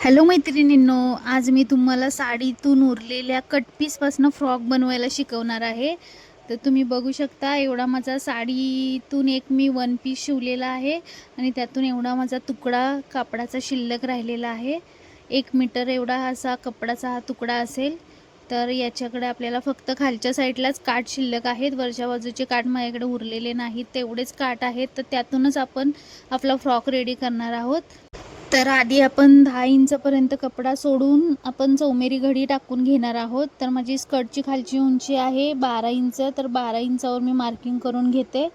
Hello मैत्रिणींनो, आज मी तुम्हाला साडीतून उरलेल्या कट पीसपासून फ्रॉक बनवायला शिकवणार आहे. तर तुम्ही बघू शकता, एवढा माझा साडीतून एक मी वन पीस शिवलेला आहे आणि त्यातून एवढा माझा तुकडा कापडाचा शिल्लक राहिलेला आहे. 1 मीटर एवढा असा कपडाचा हा तुकडा असेल. तर याच्याकडे आपल्याला फक्त खालच्या साईडलाच काठ शिल्लक आहेत, वरच्या बाजूचे काठ माझ्याकडे उरलेले नाहीत, तेवढेच काठ आहेत. तर त्यातूनच आपण आपला फ्रॉक रेडी करणार आहोत. तर आधी आपण 10 इंचपर्यंत कपडा सोडून आपण चौमेरी घडी टाकून घेणार आहोत. तर माझी स्कर्टची खालची उंची आहे 12 इंच. तर 12 इंचावर मी मार्किंग करून घेते.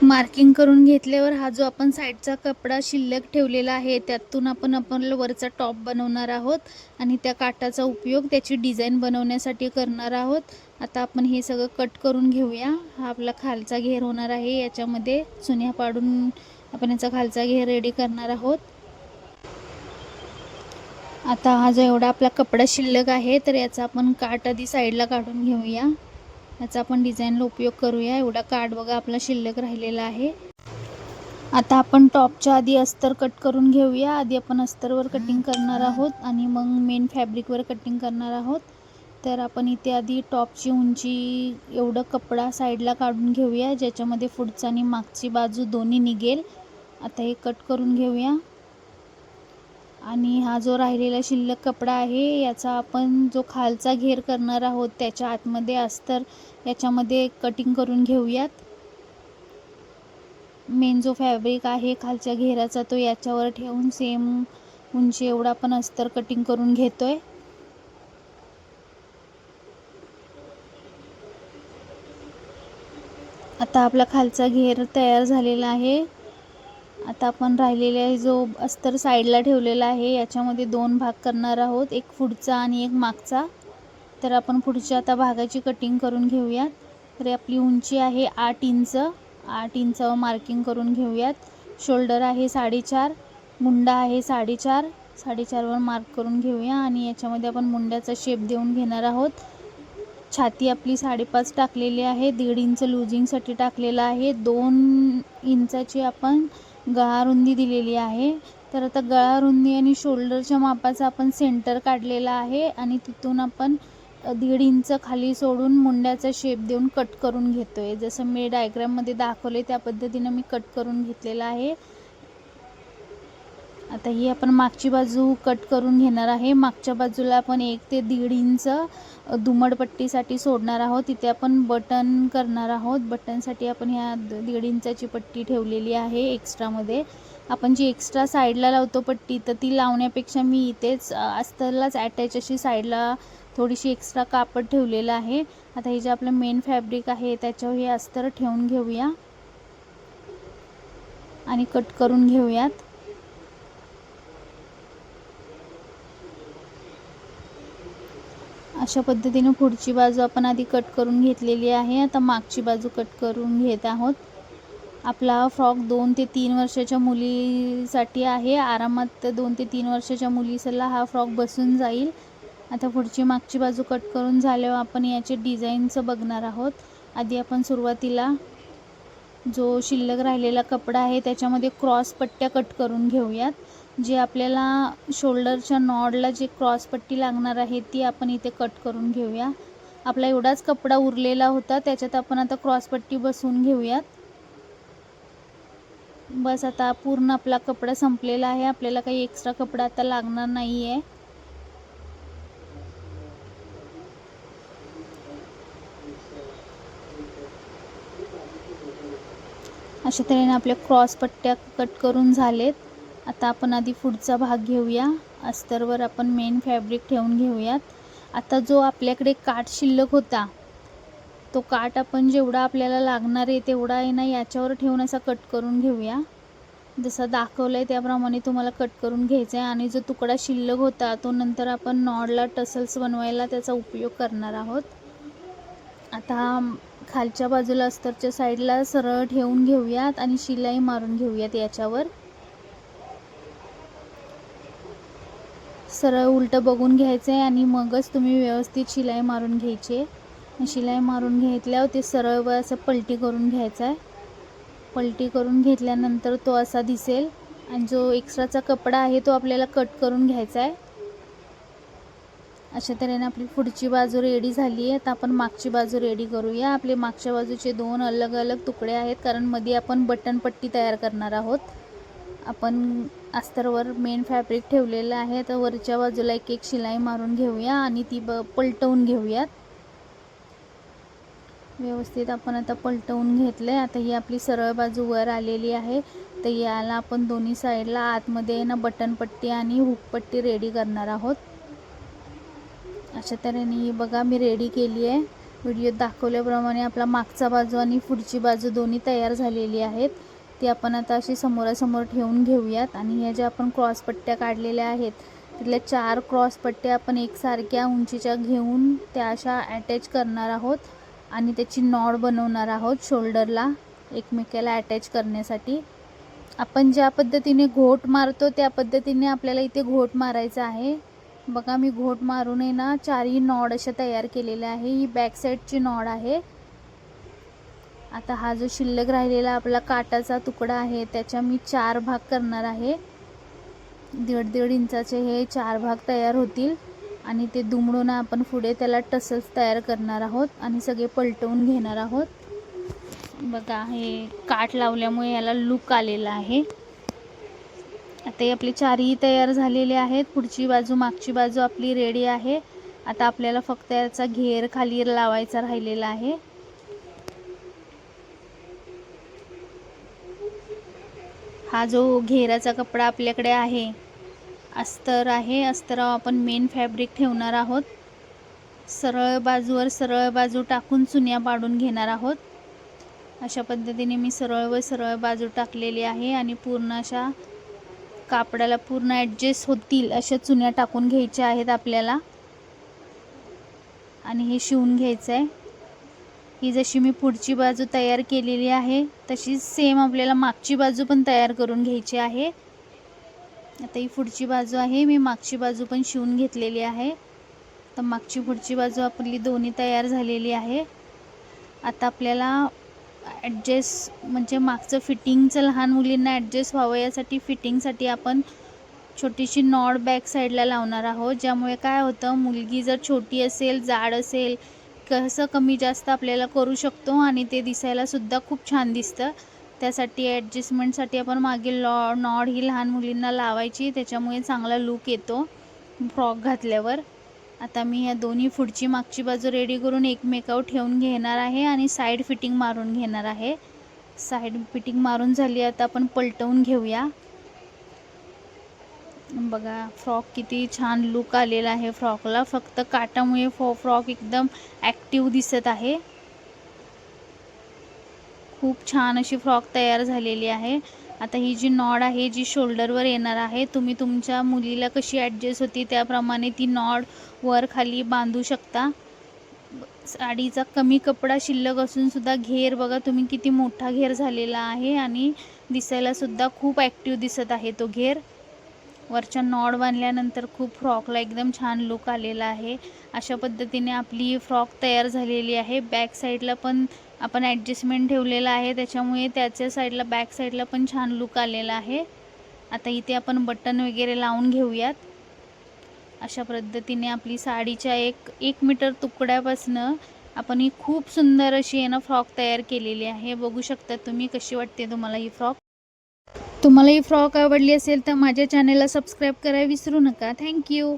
मार्किंग करून घेतल्यावर हा जो आपण साईडचा कपडा शिल्लक ठेवलेला आहे त्यातून आपण वरचा टॉप बनवणार आहोत आणि त्या काठाचा उपयोग त्याची डिझाईन बनवण्यासाठी करणार आहोत. आता आपण हे सगळं कट करून घेऊया. हा आपला खालचा घेर होणार आहे. याच्यामध्ये चुन्या पाडून आपण याचा खालचा घेर रेडी करणार आहोत. आता हा जो एवढा आपला कपडा शिल्लक आहे तर याचा आपण काठ आधी साईडला काढून घेऊया. याचा आपण डिझाईनला उपयोग करूया. एवढा काठ बघा आपला शिल्लक राहिलेला आहे. आता आपण टॉपच्या आधी अस्तर कट करून घेऊया. आधी आपण अस्तरवर कटिंग करणार आहोत आणि मग मेन फॅब्रिकवर कटिंग करणार आहोत. तर आपण इथे आधी टॉपची उंची एवढं कपडा साईडला काढून घेऊया, ज्याच्यामध्ये पुढचा आणि मागची बाजू दोन्ही निघेल. आता हे कट करून घेऊया आणि हा जो राहिलेला शिल्लक कपडा आहे याचा आपण जो खालचा घेर करणार आहोत त्याच्या आतमध्ये अस्तर याच्यामध्ये कटिंग करून घेऊयात. मेन जो फॅब्रिक आहे खालच्या घेराचा तो याच्यावर ठेवून सेम उंची एवढा आपण अस्तर कटिंग करून घेतोय. आता आपला खालचा घेर तयार झालेला आहे. आता आपण राहिलेला जो अस्तर साईडला ठेवलेला आहे याच्यामध्ये 2 भाग करणार आहोत, एक पुढचा आणि एक मागचा. तर आपण पुढच्या आता भागाची कटिंग करून घेऊयात. तर आपली उंची आहे 8 इंच. 8 इंचावर मार्किंग करून घेऊयात. शोल्डर आहे 4.5, मुंडा आहे 4.5. 4.5वर मार्क करून घेऊया आणि याच्यामध्ये आपण मुंड्याचा शेप देऊन घेणार आहोत. छाती आपली 5.5 टाकलेली आहे. 1.5 इंच लूजिंगसाठी टाकलेला आहे. 2 इंचाची आपण गळारुंदी दिलेली आहे. तर आता गळारुंदी आणि शोल्डरच्या मापाचा आपण सेंटर काढलेला आहे आणि तिथून आपण 1.5 इंच खाली सोडून मुंड्याचा शेप देऊन कट करून घेतोय. जसं मी डायग्राममध्ये दाखवले त्या पद्धतीनं मी कट करून घेतलेला आहे. आता ही आपण मागची बाजू कट करून घेणार आहे. मागच्या बाजूला आपण 1 ते 1.5 इंच दुमडपट्टीसाठी सोडणार आहोत. तिथे आपण बटन करणार आहोत. बटनसाठी आपण ह्या 1.5 इंचाची पट्टी ठेवलेली आहे एक्स्ट्रामध्ये. आपण जी एक्स्ट्रा साईडला लावतो पट्टी, तर ती लावण्यापेक्षा मी इथेच अस्तरलाच अटॅच अशी साईडला थोडीशी एक्स्ट्रा कापड ठेवलेलं आहे. आता हे जे आपलं मेन फॅब्रिक आहे त्याच्यावर हे अस्तर ठेवून घेऊया आणि कट करून घेऊयात. अशा पद्धतीने पुढची बाजू आपण आधी कट करून घेतलेली आहे. आता मागची बाजू कट करून घेत आहोत. आपला फ्रॉक 2 ते 3 वर्षाच्या मुलीसाठी आहे. आरामात 2 ते 3 वर्षाच्या मुलीला हा फ्रॉक बसून जाईल. आता पुढची मागची बाजू कट करून झाल्यावर आपण याचे डिझाईनचं बघणार आहोत. आधी आपण सुरुवातीला जो शिल्लक राहिलेला कपडा आहे त्याच्यामध्ये क्रॉस पट्ट्या कट करून घेऊयात. जे आपल्याला शोल्डरच्या नॉडला जे क्रॉस पट्टी लागणार आहे ती आपण इथे कट करून घेऊया. आपला एवढाच कपडा उरलेला होता, त्याच्यात आपण आता क्रॉस पट्टी बसवून घेऊयात. बस आता पूर्ण आपला कपडा संपलेला आहे. आपल्याला काही एक्स्ट्रा कपडा आता लागणार नाही आहे. अशा तऱ्हेने आपल्या क्रॉस पट्ट्या कट करून झालेत. आता आपण आधी पुढचा भाग घेऊया. अस्तरवर आपण मेन फॅब्रिक ठेवून घेऊयात. आता जो आपल्याकडे काठ शिल्लक होता तो काठ आपण जेवढा आपल्याला लागणार आहे तेवढा आहे ना याच्यावर ठेवून असा कट करून घेऊया. जसं दाखवलं आहे त्याप्रमाणे तुम्हाला कट करून घ्यायचं आहे. आणि जो तुकडा शिल्लक होता तो नंतर आपण नॉडला टसल्स बनवायला त्याचा उपयोग करणार आहोत. आता खालच्या बाजूला अस्तरच्या साईडला सरळ ठेवून घेऊयात आणि शिलाई मारून घेऊयात. याच्यावर सरळ उलटं बघून घ्यायचं आहे आणि मगच तुम्ही व्यवस्थित शिलाई मारून घ्यायची आहे. शिलाई मारून घेतल्यावर ते सरळ असं पलटी करून घ्यायचं आहे. पलटी करून घेतल्यानंतर तो असा दिसेल आणि जो एक्स्ट्राचा कपडा आहे तो आपल्याला कट करून घ्यायचा आहे. अशा तऱ्हेने आपली पुढची बाजू रेडी झाली आहे. आता आपण मागची बाजू रेडी करूया. आपले मागच्या बाजूचे 2 अलग अलग तुकडे आहेत, कारण मध्ये आपण बटन पट्टी तयार करणार आहोत. आपण अस्तरवर मेन फॅब्रिक ठेवलेलं आहे, तर वरच्या बाजूला एक एक शिलाई मारून घेऊया आणि ती पलटवून घेऊयात. व्यवस्थित आपण आता पलटवून घेतलं आहे. आता ही आपली सरळ बाजू वर आलेली आहे. तर याला आपण दोन्ही साईडला आतमध्ये ना बटन पट्टी आणि हुक पट्टी रेडी करणार आहोत. अशा तऱ्हेने बघा मी रेडी केली आहे. व्हिडिओत दाखवल्याप्रमाणे आपला मागचा बाजू आणि पुढची बाजू दोन्ही तयार झालेली आहेत. ती आपण आता अशी समोरासमोर ठेवून घेऊयात. आणि ह्या ज्या आपण क्रॉस पट्ट्या काढलेल्या आहेत त्यातल्या 4 क्रॉस पट्ट्या आपण एकसारख्या उंचीच्या घेऊन त्या अशा अटॅच करणार आहोत आणि त्याची नॉड बनवणार आहोत शोल्डरला एकमेकाला अटॅच करण्यासाठी. आपण ज्या पद्धतीने घोट मारतो त्या पद्धतीने आपल्याला इथे घोट मारायचा आहे. बघा मी घोट मारून आहे ना 4ही नॉड अशा तयार केलेल्या आहे. ही बॅक साईडची नॉड आहे. आता हा जो शिल्लक राहिलेला आपला काटाचा तुकडा आहे त्याच्या मी 4 भाग करणार आहे. 1.5 इंचाचे हे 4 भाग तयार होतील आणि ते दुमडून आपण पुढे त्याला टसल्स तयार करणार आहोत आणि सगळे पलटवून घेणार आहोत. बघा हे काठ लावल्यामुळे याला लुक आलेला आहे. आता हे आपले 4ही तयार झालेले आहेत. पुढची बाजू मागची बाजू आपली रेडी आहे. आता आपल्याला फक्त याचा घेर खाली लावायचा राहिलेला आहे. हा जो घेराचा कपडा आपल्याकडे आहे, अस्तर आहे, अस्तरावर आपण मेन फॅब्रिक ठेवणार आहोत. सरळ बाजूवर सरळ बाजू टाकून चुन्या पाडून घेणार आहोत. अशा पद्धतीने मी सरळ बाजू टाकलेली आहे आणि पूर्ण अशा कापडाला पूर्ण ॲडजस्ट होतील अशा चुन्या टाकून घ्यायच्या आहेत आपल्याला आणि हे शिवून घ्यायचं आहे. ही जशी मी पुढची बाजू तयार केलेली आहे तशीच सेम आपल्याला मागची बाजू पण तयार करून घ्यायची आहे. आता ही पुढची बाजू आहे, मी मागची बाजू पण शिवून घेतलेली आहे. तर मागची पुढची बाजू आपली दोन्ही तयार झालेली आहे. आता आपल्याला ॲडजस्ट म्हणजे मागचं फिटिंगचं लहान मुलींना ॲडजस्ट व्हावं यासाठी फिटिंगसाठी आपण छोटीशी नॉड बॅक साईडला लावणार आहोत. ज्यामुळे काय होतं, मुलगी जर छोटी असेल जाड असेल कसं कमी जास्त आपल्याला करू शकतो आणि ते दिसायला सुद्धा खूप छान दिसतं. त्यासाठी ॲडजस्टमेंटसाठी आपण मागील नॉड ही लहान मुलींना लावायची, त्याच्यामुळे चांगला लूक येतो फ्रॉक घातल्यावर. आता मी या दोन्ही पुढची मागची बाजू रेडी करून एकमेकावर ठेवून घेणार आहे आणि साईड फिटिंग मारून घेणार आहे. साईड फिटिंग मारून झाली. आता आपण पलटवून घेऊया. बघा फ्रॉक किती छान लुक आलेला आहे फ्रॉकला. फक्त काटामुळे फ्रॉक एकदम ॲक्टिव्ह दिसत आहे. खूप छान अशी फ्रॉक तयार झालेली आहे. आता ही जी नॉड आहे जी शोल्डरवर येणार आहे, तुम्ही तुमच्या मुलीला कशी ॲडजस्ट होती त्याप्रमाणे ती नॉड वर खाली बांधू शकता. साडीचा कमी कपडा शिल्लक असून सुद्धा घेर बघा तुम्ही किती मोठा घेर झालेला आहे आणि दिसायला सुद्धा खूप ॲक्टिव्ह दिसत आहे तो घेर. वरच्या नॉड बांधल्यानंतर खूप फ्रॉकला एकदम छान लुक आलेला आहे. अशा पद्धतीने आपली फ्रॉक तयार झालेली आहे. बॅक साईडला पण आपण ॲडजस्टमेंट ठेवलेला आहे, त्याच्यामुळे त्याच्या साईडला बॅक साईडला पण छान लुक आलेला आहे. आता इथे आपण बटन वगैरे लावून घेऊयात. अशा पद्धतीने आपली साडीच्या 1 मीटर तुकड्यापासनं आपण ही खूप सुंदर अशी आहे ना फ्रॉक तयार केलेली आहे. बघू शकता तुम्ही कशी वाटते तुम्हाला ही फ्रॉक. तुम्हाला ही फ्रॉक आवडली असेल तर माझ्या चॅनलला सबस्क्राईब करायला विसरू नका. थँक्यू.